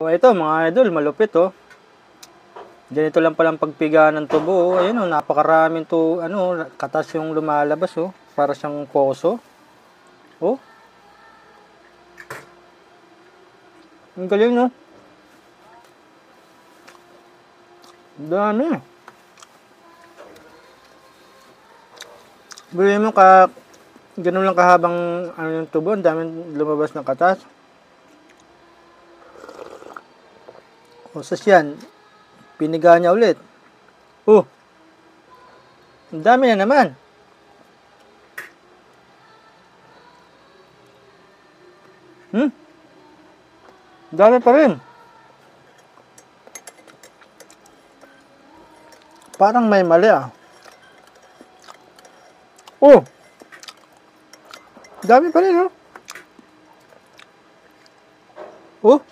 So, ito mga idol, malupit oh. Ganito lang palang pagpiga ng tubo. Oh. Ayun oh, napakaraming to, katas yung lumalabas oh. Para siyang poso. Oh. Ang galing no. Dami. Bilhin mo ganun lang kahabang yung tubo, ang daming lumabas ng katas. O, sas yan. Piniga niya ulit. Oh. Ang dami na naman. Dami pa rin. Parang may mali ah. Oh. Dami pa rin oh. Oh.